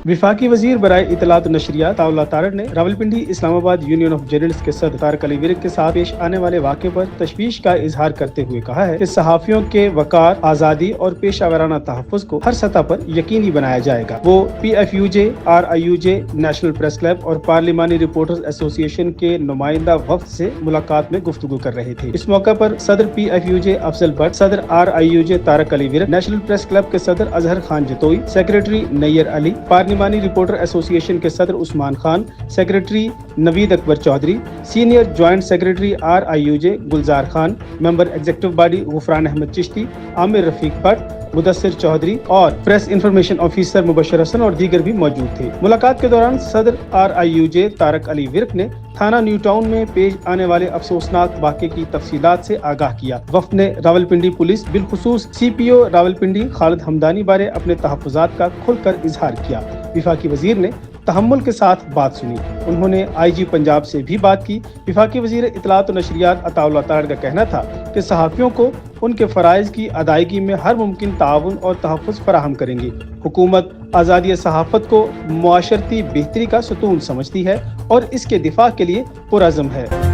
वफाकी वजीर बराए इतलात नशरियात अताउल्लाह तारड़ ने Rawalpindi Islamabad union of journalist के सदर तारक अली विर्क के साथ पेश आने वाले वाक़े पर तशवीश का इजहार करते हुए कहा है कि सहाफ़ियों के वकार, आज़ादी और पेशा वराना तहफ़्फ़ुज़ को हर सतह पर यकीनी बनाया जाएगा। वो PFUJ, RIUJ, national press club और पार्लिमानी रिपोर्टर्स एसोसिएशन के नुमाइंदा वफ्द से मुलाकात में गुफ्तगू कर रहे थे। इस मौके पर सदर PFUJ अफजल भट्ट, सदर RIUJ Tariq Ali Virk, national press club के सदर अजहर खान जतोई, सेक्रेटरी नैयर अली, पार्लिमानी रिपोर्टर एसोसिएशन के सदर Usman Khan, secretary Naveed Akbar Chaudhry, senior joint secretary RIUJ Gulzar Khan, member executive body Ghufran Ahmed Chishti, Amir Rafiq Bhatt, Mudassir Chaudhry और press information officer Mubashar Hasan और दीगर भी मौजूद थे। मुलाकात के दौरान सदर RIUJ तारक अली विर्क ने थाना न्यू टाउन में पेश आने वाले अफसोसनाक वाक़े की तफसीलात से आगाह किया। वफ़द ने रावलपिंडी पुलिस बिलखुसूस CPO रावलपिंडी खालिद हमदानी बारे अपने तहफ़्फ़ुज़ात का खुलकर इजहार किया। वफाकी वजीर ने तहम्मुल के साथ बात सुनी। उन्होंने IG पंजाब से भी बात की। वफाकी वजीर इत्तलात और नशरियात अताउल्लाह तारड़ का कहना था कि सहाफ़ियों को उनके फ़राइज़ की अदायगी में हर मुमकिन ताउन और तहफ़्फ़ुज़ फराहम करेंगी। हुकूमत आज़ादी सहाफ़त को मुआशरती बेहतरी का सतून समझती है और इसके दिफा के लिए पुरअज़्म है।